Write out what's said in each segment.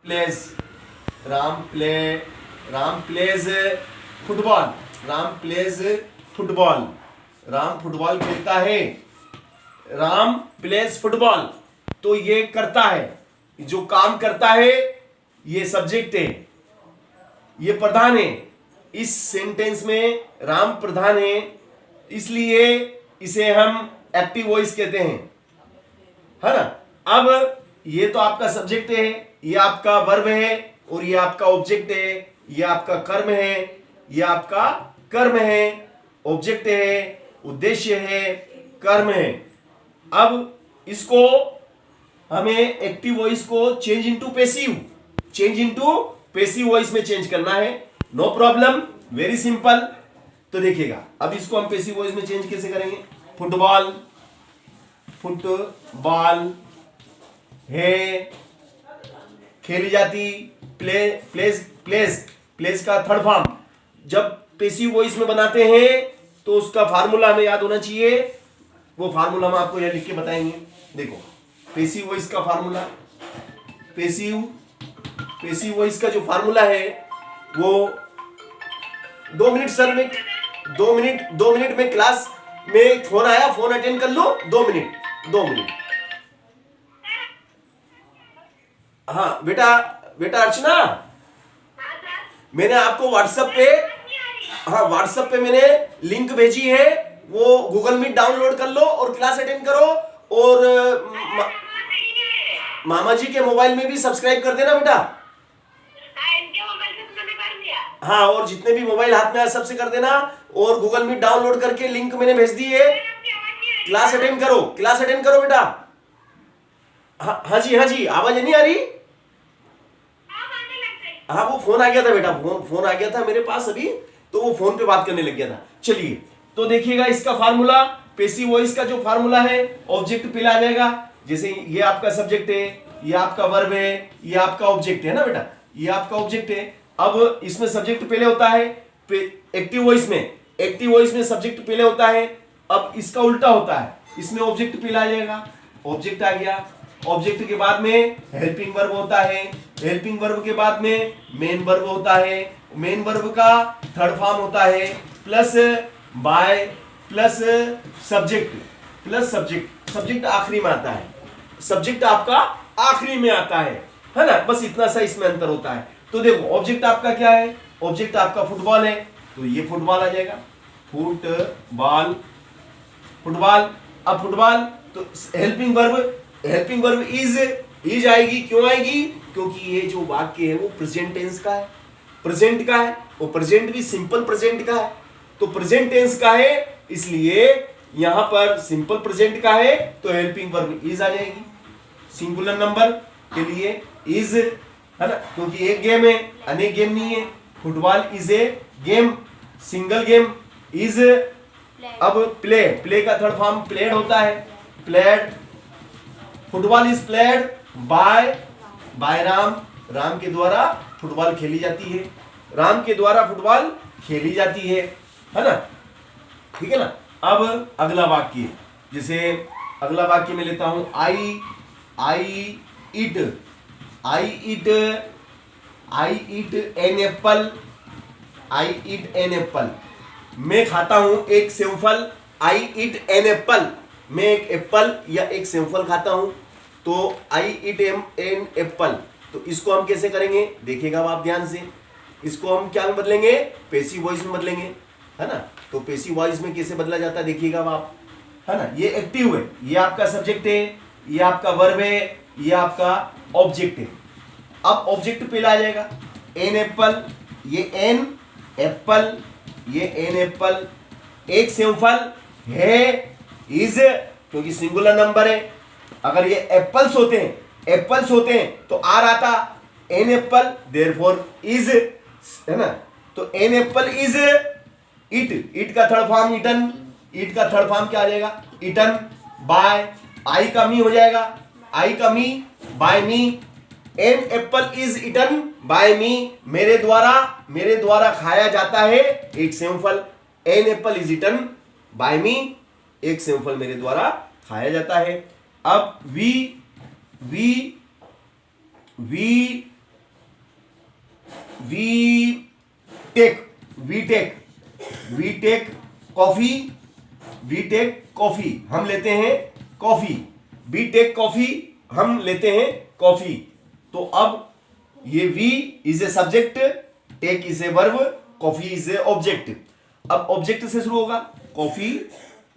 Pledge Ram plays football. Ram plays football. Ram football खेलता है। Ram plays football. तो ये करता है, जो काम करता है ये सब्जेक्ट है, ये प्रधान है। इस सेंटेंस में राम प्रधान है, इसलिए इसे हम एक्टिव वॉइस कहते हैं, है ना। अब ये तो आपका सब्जेक्ट है, ये आपका वर्ब है, और ये आपका ऑब्जेक्ट है, ये आपका कर्म है, ये आपका कर्म है, ऑब्जेक्ट है, उद्देश्य है, कर्म है। अब इसको हमें एक्टिव वॉइस को चेंज इनटू पैसिव वॉइस में चेंज करना है। No problem, very simple. तो देखिएगा, अब इसको हम पैसिव वॉइस में चेंज कैसे करेंगे। फुटबॉल है, खेली जाती, प्लेस का थर्ड फॉर्म। जब पैसिव वॉइस में बनाते हैं तो उसका फार्मूला हमें याद होना चाहिए। वो फार्मूला हम आपको यह लिख के बताएंगे। देखो, पैसिव वॉइस का फार्मूला, पैसिव वॉइस का जो फार्मूला है वो 2 मिनट सर में, 2 मिनट में क्लास में फोन आया, फोन अटेंड कर लो। 2 मिनट। हाँ बेटा अर्चना, मैंने आपको व्हाट्सएप पे मैंने लिंक भेजी है, वो गूगल मीट डाउनलोड कर लो और क्लास अटेंड करो। और मामा जी के मोबाइल में भी सब्सक्राइब कर देना बेटा। हाँ, और जितने भी मोबाइल हाथ में आए सबसे कर देना, और गूगल मीट डाउनलोड करके लिंक मैंने भेज दी है। क्लास अटेंड करो बेटा। हाँ जी, आवाज नहीं आ रही। हाँ, वो फोन आ गया था बेटा, फोन आ गया था मेरे पास अभी, तो वो फोन पे बात करने लग गया था। चलिए, तो देखिएगा इसका फार्मूला, पैसिव वॉइस का जो फार्मूला है, ऑब्जेक्ट पहले आ जाएगा। जैसे ये आपका सब्जेक्ट है, ये आपका वर्ब है, ये आपका ऑब्जेक्ट है ना बेटा, ये आपका ऑब्जेक्ट है। अब इसमें सब्जेक्ट पहले होता है, एक्टिव वॉइस में सब्जेक्ट पहले होता है। अब इसका उल्टा होता है, इसमें ऑब्जेक्ट पहले आ जाएगा। ऑब्जेक्ट आ गया, ऑब्जेक्ट के बाद में हेल्पिंग वर्ब होता है, हेल्पिंग वर्ब के बाद में मेन वर्ब होता है, मेन वर्ब का थर्ड फॉर्म होता है प्लस बाय प्लस सब्जेक्ट आखिरी में आता है, सब्जेक्ट आपका आखिरी में आता है ना। बस इतना सा इसमें अंतर होता है। तो देखो, ऑब्जेक्ट आपका क्या है, ऑब्जेक्ट आपका फुटबॉल है, तो ये फुटबॉल आ जाएगा, फुटबॉल। अब फुटबॉल तो हेल्पिंग वर्ब इज आएगी। क्यों आएगी? क्योंकि ये जो वाक्य है वो प्रेजेंट टेंस का है, प्रेजेंट का है, वो प्रेजेंट भी सिंपल प्रेजेंट का है, तो प्रेजेंट टेंस का है, इसलिए यहां पर सिंपल प्रेजेंट का है, तो हेल्पिंग वर्ब इज आ जाएगी। सिंगुलर नंबर के लिए इज, है ना, क्योंकि एक गेम है, अनेक गेम नहीं है। Football is a game, single game is. अब प्ले का थर्ड फॉर्म प्लेड होता है, played. Football is played by Ram के द्वारा फुटबॉल खेली जाती है, राम के द्वारा फुटबॉल खेली जाती है ना। ठीक है ना। अब अगला वाक्य, जैसे अगला वाक्य में लेता हूं, आई ईट एन एप्पल। मैं खाता हूं एक सेवफल। आई ईट एन एप्पल, मैं एक एप्पल या एक सेवफल खाता हूं, तो आई ईट एन एप्पल। तो इसको हम कैसे करेंगे देखिएगा आप ध्यान से। इसको हम क्या में बदलेंगे, पैसिव वॉइस में बदलेंगे, है ना। तो पैसिव वॉइस में कैसे बदला जाता है देखिएगा आप, है ना। ये एक्टिव है, ये आपका सब्जेक्ट है, ये आपका वर्ब है, ये आपका ऑब्जेक्ट है। अब ऑब्जेक्ट पहले आ जाएगा, एन एप्पल, ये एन एप्पल, ये एन एप्पल, एक सेवफल है, इज, क्योंकि सिंगुलर नंबर है। अगर ये एप्पल्स होते हैं तो आर आता, एन एप्पल देयरफॉर इज, है ना। तो एन एप्पल इज इट का थर्ड फॉर्म ईटन, ईट का थर्ड फॉर्म क्या आ जाएगा, ईटन बाय, आई का मी हो जाएगा, आई का me by me. An apple is eaten by me, मेरे द्वारा खाया जाता है एक सेवफल। An apple is eaten by me, एक सेवफल मेरे द्वारा खाया जाता है। अब we we take coffee, we take coffee, हम लेते हैं कॉफी, वी टेक कॉफी, हम लेते हैं कॉफी। तो अब ये we is a subject, take is a verb, coffee is a object. अब ऑब्जेक्ट से शुरू होगा, कॉफी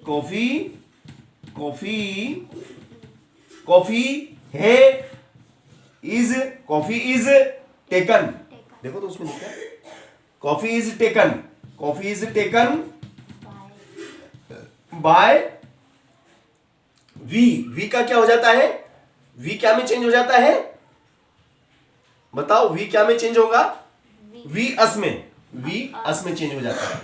कॉफी कॉफी कॉफी है, इज कॉफी इज टेकन, देखो तो उसमें लिखा है coffee is taken by we का क्या हो जाता है, वी क्या में चेंज हो जाता है, बताओ वी क्या में चेंज होगा, वी अस में चेंज हो जाता है,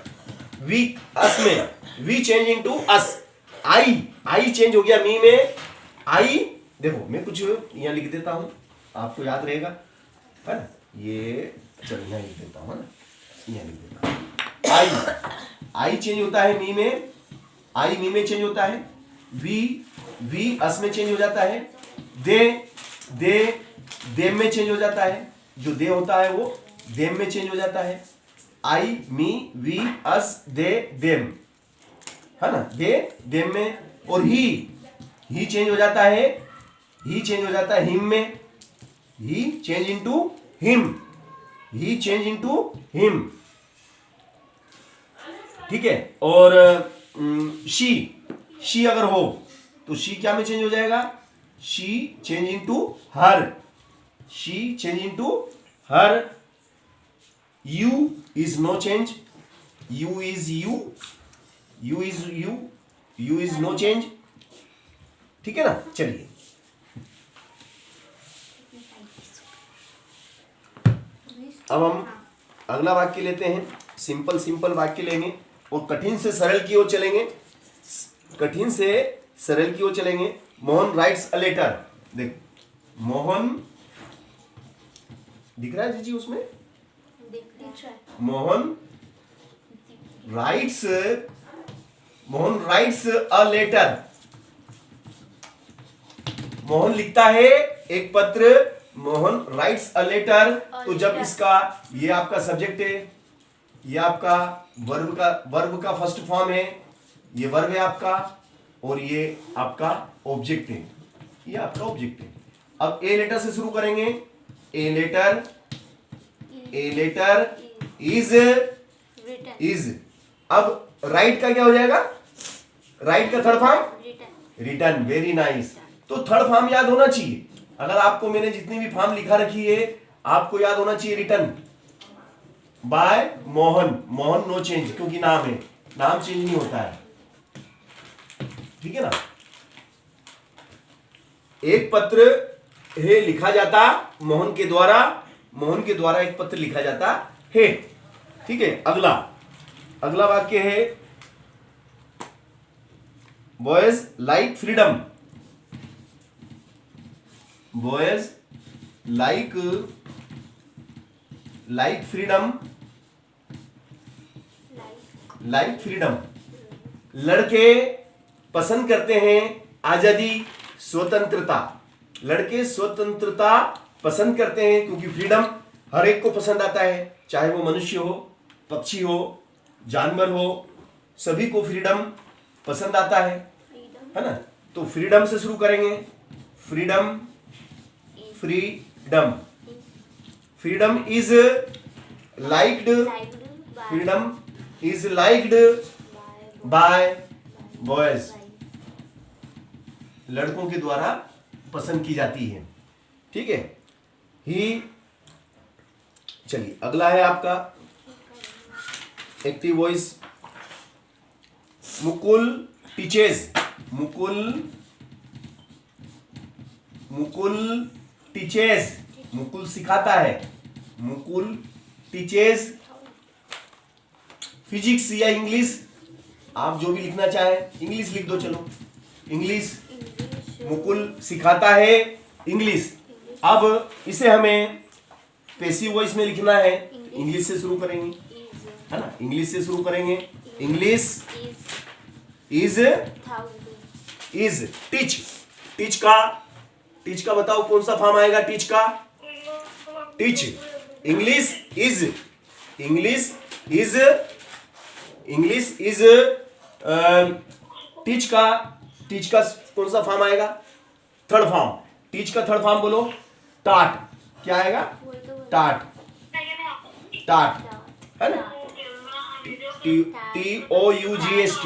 वी अस में, we change into us, I change हो गया मी में, आई देखो मैं कुछ यहां लिख देता हूं, आपको याद रहेगा, है ना, ये चलो यहां लिख देता हूं, है ना, यहां लिख देता हूं, आई चेंज होता है मी में, आई मी में चेंज होता है, वी अस में चेंज हो जाता है, देम में चेंज हो जाता है, जो दे होता है वो देम में चेंज हो जाता है, आई मी वी अस दे देम, है ना, देम में, और ही चेंज हो जाता है, हिम में, ही चेंज इनटू हिम, ठीक है। और शी अगर हो तो शी क्या में चेंज हो जाएगा, she change into her, you is no change, you is no change, ठीक है ना। चलिए अब हम अगला वाक्य लेते हैं, सिंपल वाक्य लेंगे और कठिन से सरल की ओर चलेंगे, मोहन राइट्स अ लेटर, देख मोहन दिख रहा है जी उसमें, Mohan writes a letter, Mohan लिखता है एक पत्र, मोहन राइट्स अ लेटर, तो जब इसका, ये आपका सब्जेक्ट है, ये आपका वर्ब का फर्स्ट फॉर्म है, ये वर्ब है आपका, और ये आपका ऑब्जेक्ट है, ये आपका ऑब्जेक्ट है। अब ए लेटर से शुरू करेंगे, ए लेटर इज, अब राइट का क्या हो जाएगा, राइट का third form return, very nice. तो थर्ड फॉर्म याद होना चाहिए, अगर आपको मैंने जितनी भी फॉर्म लिखा रखी है आपको याद होना चाहिए, return by Mohan no change, क्योंकि नाम है, नाम चेंज नहीं होता है, ठीक है ना। एक पत्र है लिखा जाता मोहन के द्वारा एक पत्र लिखा जाता है, ठीक है। अगला वाक्य है, boys like freedom, boys like freedom, लड़के पसंद करते हैं आजादी, स्वतंत्रता, लड़के स्वतंत्रता पसंद करते हैं, क्योंकि फ्रीडम हर एक को पसंद आता है, चाहे वो मनुष्य हो, पक्षी हो, जानवर हो, सभी को फ्रीडम पसंद आता है ना। तो फ्रीडम से शुरू करेंगे, freedom is liked by boys, लड़कों के द्वारा पसंद की जाती है, ठीक है। चलिए अगला है आपका active voice, Mukul teaches, Mukul सिखाता है, मुकुल टीचेज फिजिक्स या इंग्लिश, आप जो भी लिखना चाहे, इंग्लिश लिख दो, चलो इंग्लिश, मुकुल सिखाता है इंग्लिश। अब इसे हमें पैसिव वॉइस में लिखना है, इंग्लिश से शुरू करेंगे, है ना, इंग्लिश से शुरू करेंगे, इंग्लिश इज टीच का बताओ कौन सा फॉर्म आएगा, टीच इंग्लिश इज टीच का कौन सा फॉर्म आएगा? Third form. टीच का थर्ड फॉर्म बोलो, टाट। क्या आएगा? टाट, टाट है ना? TOUGST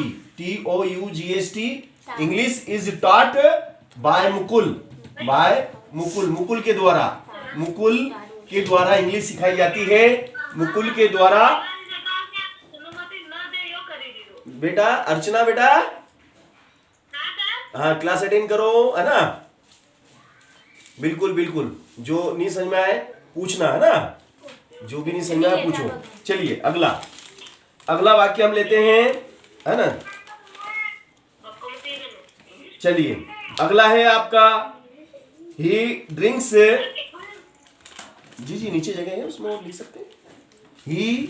English is taught by Mukul, Mukul के द्वारा इंग्लिश सिखाई जाती है। मुकुल के द्वारा। बेटा अर्चना, बेटा हाँ क्लास अटेंड करो, है ना? बिल्कुल बिल्कुल, जो नहीं समझ में आए पूछना, है ना? जो भी नहीं समझ में आए पूछो। चलिए अगला वाक्य हम लेते हैं, है ना? चलिए अगला है आपका ही ड्रिंक्स। जी नीचे जगह है उसमें लिख सकते हैं। ही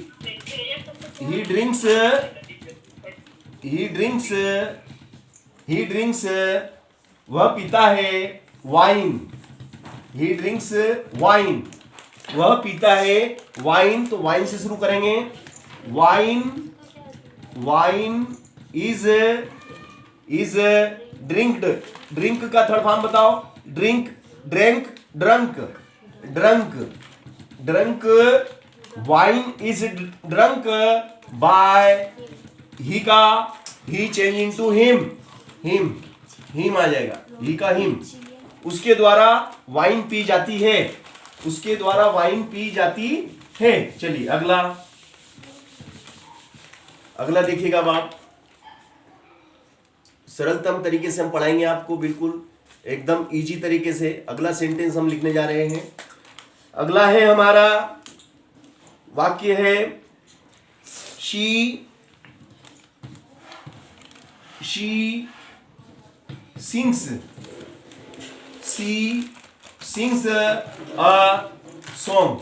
ड्रिंक्स वह पीता है वाइन। ही ड्रिंक्स वाइन, वह पीता है वाइन। तो वाइन से शुरू करेंगे। Wine is drinked. ड्रिंक का थर्ड फॉर्म बताओ। Drunk. Wine is drunk by he का ही चेंज इनटू हिम आ जाएगा। ही का हिम, उसके द्वारा वाइन पी जाती है। चलिए अगला देखिएगा आप। सरलतम तरीके से हम पढ़ाएंगे आपको, बिल्कुल एकदम इजी तरीके से। अगला सेंटेंस हम लिखने जा रहे हैं। अगला है हमारा वाक्य है शी सिंग्स अ सॉन्ग।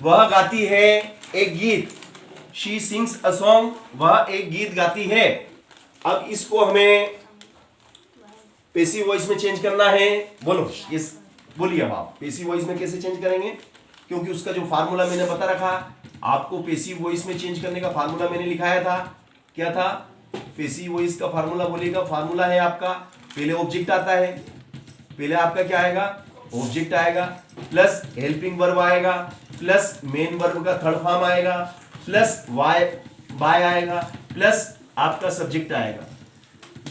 वह गाती है एक गीत। शी सिंग्स अ सॉन्ग, वह एक गीत गाती है। अब इसको हमें पेसिव वॉइस में चेंज करना है। बोलो यस, बोलिए अब आप पेसिव वॉइस में कैसे चेंज करेंगे? क्योंकि उसका जो फार्मूला मैंने बता रखा आपको, पेसिव वॉइस में चेंज करने का फार्मूला मैंने लिखाया था। क्या था पेसिव वॉइस का फार्मूला? बोलिएगा। फार्मूला है आपका, पहले ऑब्जेक्ट आता है। पहले आपका क्या आएगा? ऑब्जेक्ट आएगा, प्लस हेल्पिंग वर्ब आएगा, प्लस मेन वर्ब का थर्ड फॉर्म आएगा, प्लस बाय आएगा, प्लस आपका सब्जेक्ट आएगा,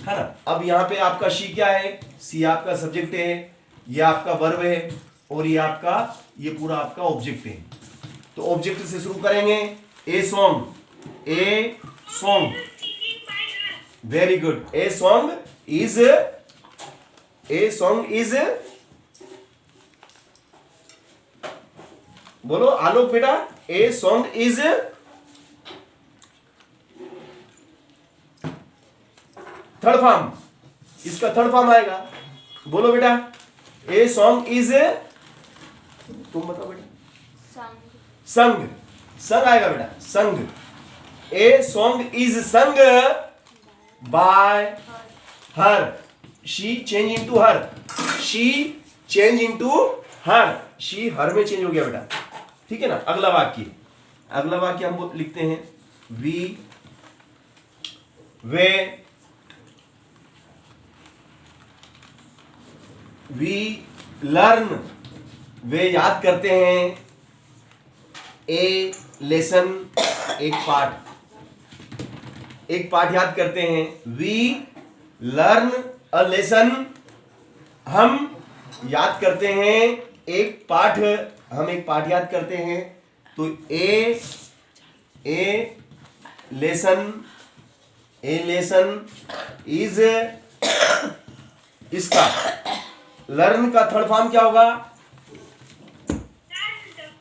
है ना? अब यहाँ पे आपका शी क्या है? सी आपका सब्जेक्ट है, ये आपका वर्ब है, और ये पूरा आपका ऑब्जेक्ट है। तो ऑब्जेक्ट से शुरू करेंगे। A song, very good. A song is बोलो आलोक बेटा। A song is third form, इसका थर्ड फॉर्म आएगा। बोलो बेटा। ए सॉन्ग इज, तुम बताओ बेटा। संग आएगा बेटा, संग। A song is sung by her. She change into her. She her में चेंज हो गया बेटा, ठीक है ना? अगला वाक्य हम लिखते हैं वी लर्न, वे याद करते हैं। ए लेसन, एक पाठ याद करते हैं। वी लर्न अ लेसन, हम याद करते हैं एक पाठ। हम एक पाठ याद करते हैं। तो ए लेसन इज, इसका लर्न का थर्ड फॉर्म क्या होगा?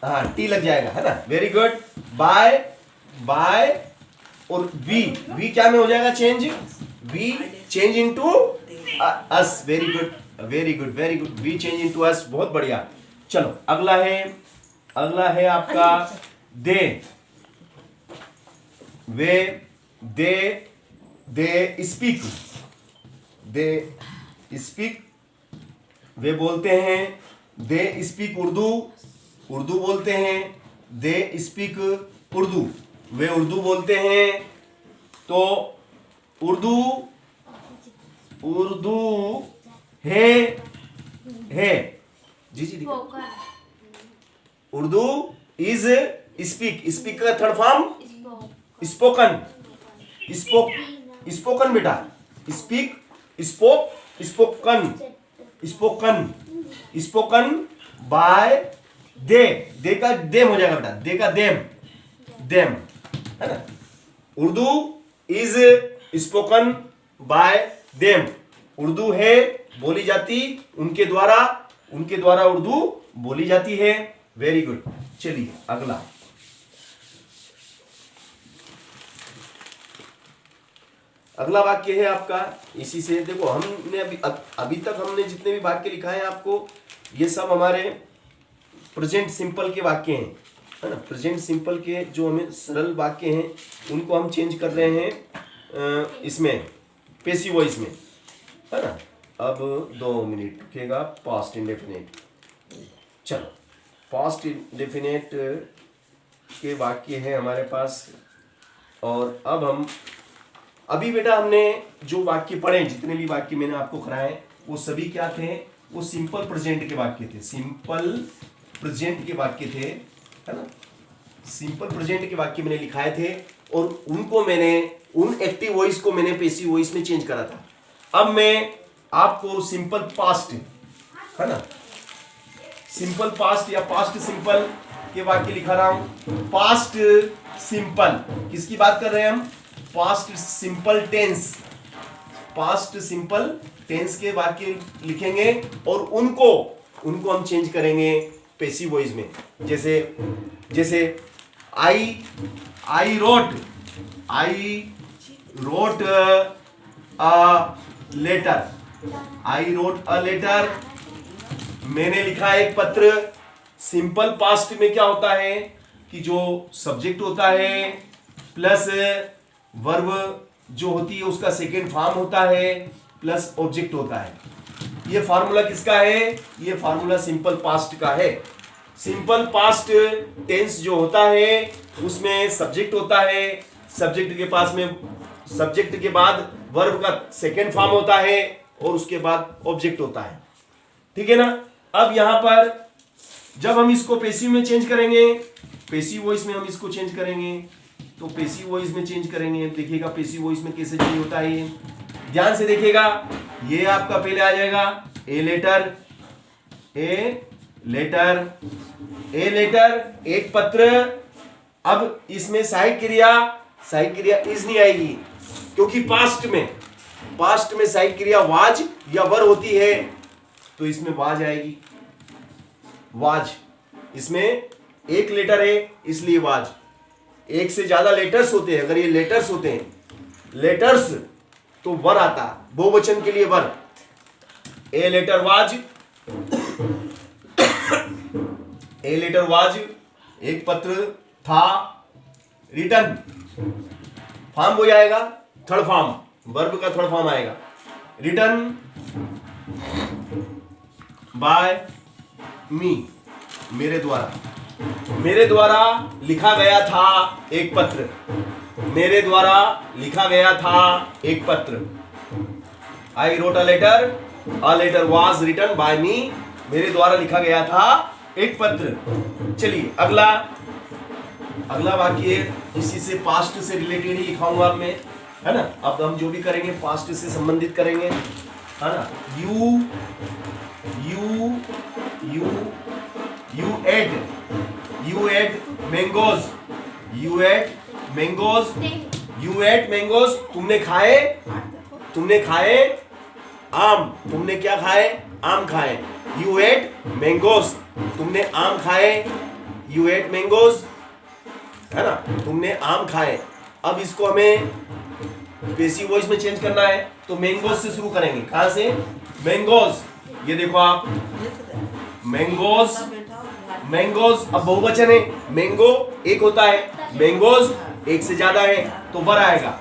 हाँ टी लग जाएगा, है ना? Very good. बाय और वी क्या में हो जाएगा change? We change into us. Very good. We change into us, बहुत बढ़िया। चलो अगला है आपका दे स्पीक, वे बोलते हैं। दे स्पीक उर्दू, उर्दू बोलते हैं, दे स्पीक उर्दू, वे उर्दू बोलते हैं। तो उर्दू है जी जी उर्दू इज स्पीक का थर्ड फॉर्म स्पोकन, स्पोकन बेटा, स्पोकन बाय दे का देम हो जाएगा बेटा, दे का देम है ना। Urdu is spoken by them, Urdu है बोली जाती उनके द्वारा उर्दू बोली जाती है। Very good. चलिए अगला, अगला वाक्य है आपका, इसी से देखो हमने अभी तक हमने जितने भी वाक्य लिखा है आपको, ये सब हमारे प्रेजेंट सिंपल के वाक्य हैं, है ना। प्रेजेंट सिंपल के जो हमें सरल वाक्य हैं उनको हम चेंज कर रहे हैं इसमें पैसिव वॉइस में, है ना। अब 2 मिनट रुकेगा। पास्ट इंडेफिनिट, चलो पास्ट इंडेफिनिट के वाक्य है हमारे पास। और अब हम अभी बेटा हमने जो वाक्य पढ़े, जितने भी वाक्य मैंने आपको कराए वो सभी क्या थे, वो सिंपल प्रेजेंट के वाक्य थे, सिंपल प्रेजेंट के वाक्य थे, है ना। सिंपल प्रेजेंट के वाक्य मैंने लिखाए थे और उनको मैंने उन एक्टिव वॉइस को मैंने पैसिव वॉइस में चेंज करा था। अब मैं आपको सिंपल पास्ट, है ना, सिंपल पास्ट या पास्ट सिंपल के वाक्य लिखा रहा हूं। पास्ट सिंपल किसकी बात कर रहे हैं हम, past simple tense, past simple tense के वाक्य लिखेंगे और उनको हम चेंज करेंगे पैसिव वॉइस में। जैसे I wrote a letter, I wrote a letter, मैंने लिखा एक पत्र। सिंपल पास्ट में क्या होता है कि जो सब्जेक्ट होता है प्लस वर्ब जो होती है उसका सेकेंड फॉर्म होता है प्लस ऑब्जेक्ट होता है। ये फार्मूला किसका है, ये फार्मूला सिंपल पास्ट का है। सिंपल पास्ट टेंस जो होता है उसमें सब्जेक्ट होता है, सब्जेक्ट के पास में सब्जेक्ट के बाद वर्ब का सेकेंड फॉर्म होता है और उसके बाद ऑब्जेक्ट होता है, ठीक है ना। अब यहां पर जब हम इसको पैसिव में चेंज करेंगे, पैसिव वॉइस में हम इसको चेंज करेंगे, तो पैसिव वॉइस में चेंज करेंगे। देखिएगा पैसिव वॉइस में कैसे चेंज होता है, ये ध्यान से देखिएगा। ये आपका पहले आ जाएगा ए लेटर एक पत्र। अब इसमें सहायक क्रिया इज नहीं आएगी क्योंकि पास्ट में सहायक क्रिया वाज या वर होती है, तो इसमें वाज आएगी, वाज। इसमें एक लेटर है इसलिए वाज। एक से ज्यादा लेटर्स होते हैं, अगर ये लेटर्स होते हैं लेटर्स तो वर आता, बहुवचन के लिए वर। ए लेटर वाज एक पत्र था, रिटर्न फॉर्म हो जाएगा, थर्ड फॉर्म, वर्ब का थर्ड फॉर्म आएगा, रिटर्न बाय मी, मेरे द्वारा लिखा गया था एक पत्र, मेरे द्वारा लिखा गया था एक पत्र। I wrote a letter was written by me, मेरे द्वारा लिखा गया था एक पत्र। चलिए अगला वाक्य इसी से पास्ट से रिलेटेड ही लिखाऊंगा अब मैं, है ना। अब हम जो भी करेंगे पास्ट से संबंधित करेंगे, है ना। You ate mangoes, तुमने खाए आम, तुमने क्या खाए, आम खाए। You ate mangoes, तुमने आम खाए, You ate mangoes, है ना, तुमने आम खाए। अब इसको हमें पैसिव वॉइस में चेंज करना है, तो मैंगोज से शुरू करेंगे। कहां से, मैंगोज। ये देखो आप, मैंगोज अब बहुवचन है, मैंगो एक होता है, मैंगोज एक से ज्यादा है तो वर आएगा,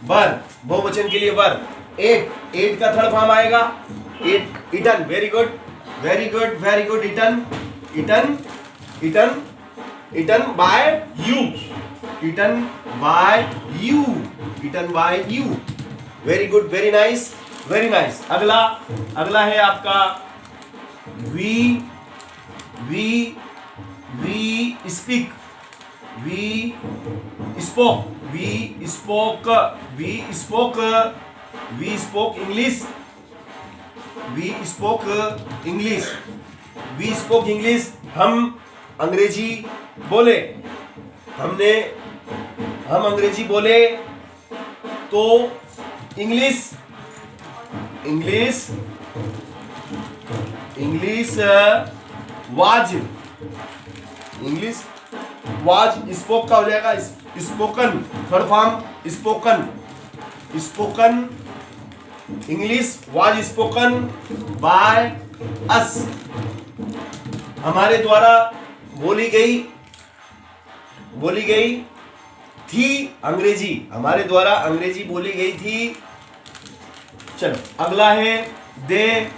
वर बहुवचन के लिए वर। एट का थर्ड फॉर्म आएगा, eaten. Very good, eaten eaten, eaten by you, eaten by you, eaten by you. Very good, very nice, very nice. अगला अगला है आपका we speak, we spoke, we spoke, we spoke, we spoke English, we spoke English, we spoke English. हम अंग्रेजी बोले, हम अंग्रेजी बोले तो इंग्लिश वाज स्पोक का हो जाएगा spoken, third form spoken English was spoken by us, हमारे द्वारा बोली गई थी अंग्रेजी, हमारे द्वारा अंग्रेजी बोली गई थी. चलो अगला है दे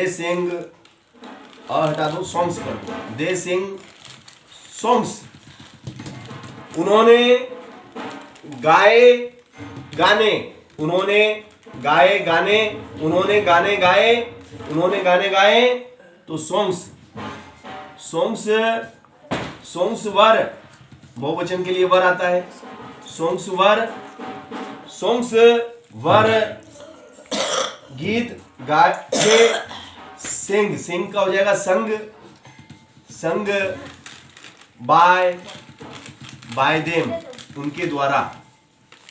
sang हटा दो, सॉन्ग्स कर दो. दे सिंग सॉन्ग्स, उन्होंने गाए गाने, उन्होंने गाए गाने, उन्होंने गाने गाए, उन्होंने गाने गाए. तो सॉन्ग्स वर, बहुवचन के लिए वर आता है. सॉन्ग्स वर गीत गाए. सिंग का हो जाएगा संग बाय देम, उनके द्वारा,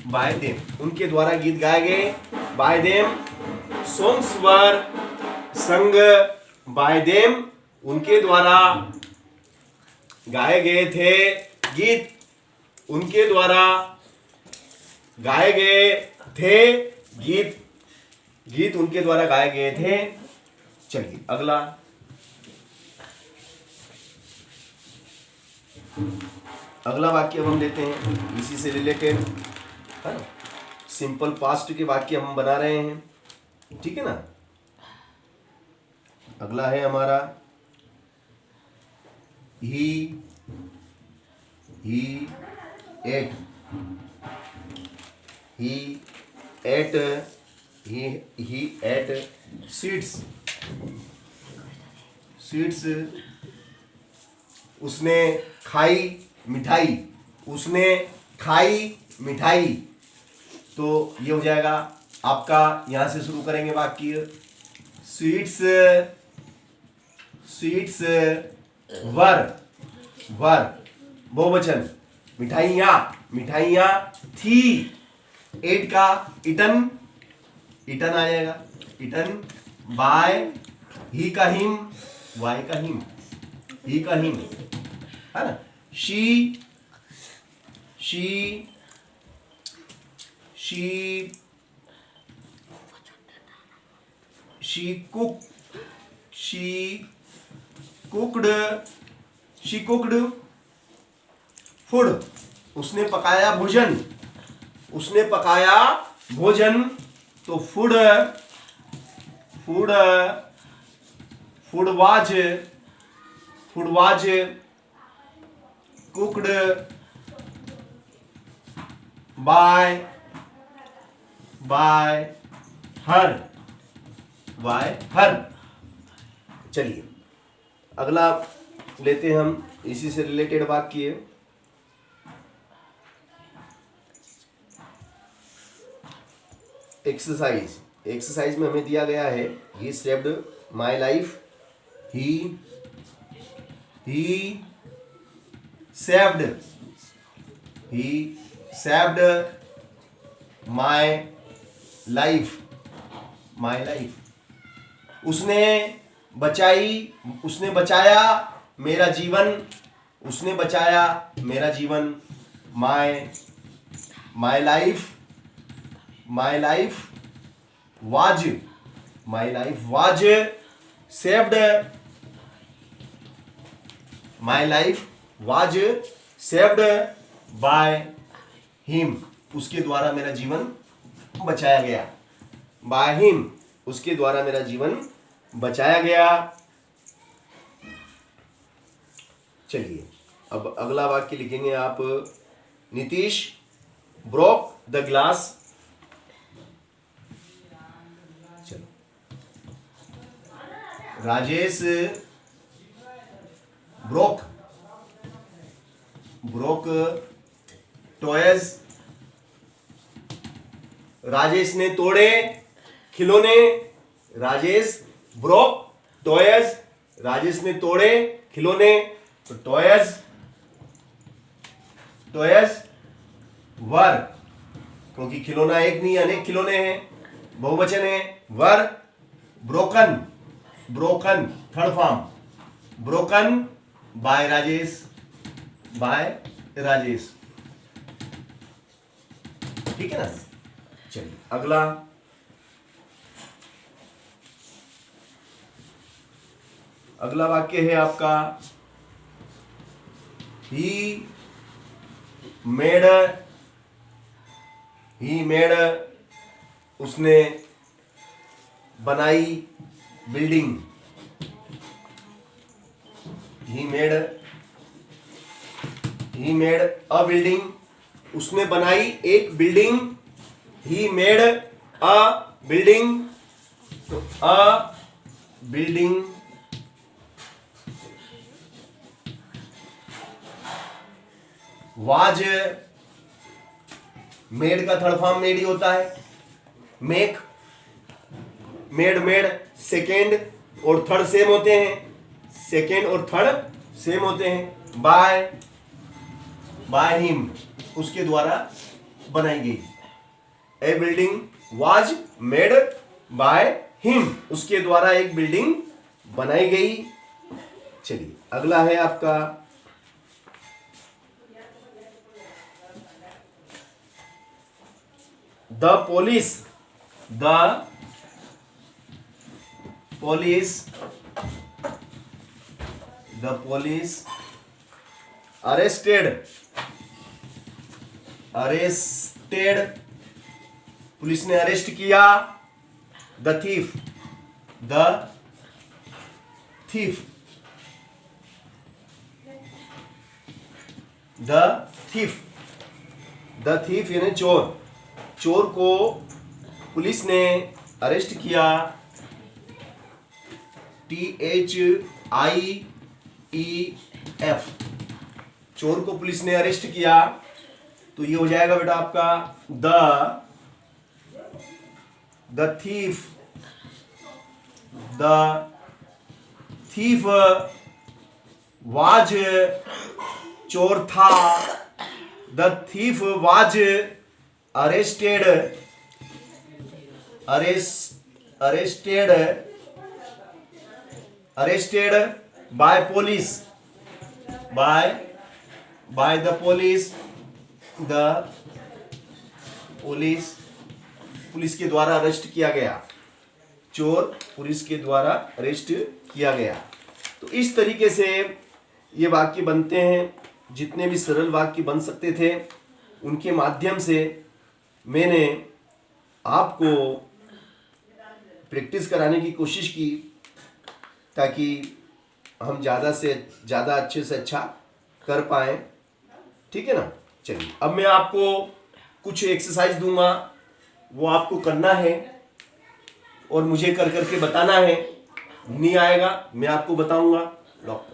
बाय देम उनके द्वारा गीत गाए गए. Bye them songs were sung by them, उनके द्वारा गाए गए थे गीत, उनके द्वारा गाए गए थे गीत उनके द्वारा गाए गए थे. चलिए अगला वाक्य हम लेते हैं, इसी से रिलेटेड है ना. सिंपल पास्ट के वाक्य हम बना रहे हैं, ठीक है ना. अगला है हमारा he ate seeds, उसने खाई मिठाई. तो ये हो जाएगा आपका, यहां से शुरू करेंगे वाक्य. स्वीट्स वर बहुवचन, मिठाइयाँ थी. एट का इटन आ जाएगा. इटन बाय ही का हिम, वाई का हिम, ही का हिम है ना. शी कुक्ड फूड, उसने पकाया भोजन. तो फूड वाज कुक्ड बाय हर. चलिए अगला लेते हैं हम, इसी से रिलेटेड वाक्य. एक्सरसाइज में हमें दिया गया है he saved my life, he saved my life. उसने बचाया मेरा जीवन. My life was saved my life was saved by him, उसके द्वारा मेरा जीवन बचाया गया। बाय हिम, उसके द्वारा मेरा जीवन बचाया गया। चलिए अब अगला वाक्य लिखेंगे आप। Nitish broke the glass. चलो, राजेश ब्रोक टॉयज। राजेश ने तोड़े खिलौने। राजेश ब्रोक टॉयज, राजेश ने तोड़े खिलौने। तो टॉयज वर, क्योंकि खिलौना एक नहीं अनेक खिलौने हैं, बहुवचन है। वर broken third form, broken by Rajesh. ठीक है ना। चलिए अगला। अगला वाक्य है आपका ही मेड, उसने बनाई building. He made a building, उसने बनाई एक building. He made a building, तो अ बिल्डिंग वाज, मेड का थर्ड फॉर्म मेड ही होता है। मेक, मेड सेकेंड और थर्ड सेम होते हैं, बाय हिम, उसके द्वारा बनाई गई। A building was made by him, उसके द्वारा एक बिल्डिंग बनाई गई। चलिए अगला है आपका द police arrested, पुलिस ने अरेस्ट किया द thief, यानी चोर को पुलिस ने अरेस्ट किया। THIEF, चोर को पुलिस ने अरेस्ट किया। तो ये हो जाएगा बेटा आपका द thief वाज, चोर था। The thief was arrested by police, by the police, police के द्वारा अरेस्ट किया गया। चोर पुलिस के द्वारा अरेस्ट किया गया। तो इस तरीके से ये वाक्य बनते हैं। जितने भी सरल वाक्य बन सकते थे उनके माध्यम से मैंने आपको प्रैक्टिस कराने की कोशिश की, ताकि हम ज़्यादा से ज़्यादा अच्छे से अच्छा कर पाएँ। ठीक है ना। चलिए अब मैं आपको कुछ एक्सरसाइज दूंगा, वो आपको करना है और मुझे कर करके बताना है। नहीं आएगा मैं आपको बताऊंगा। लॉक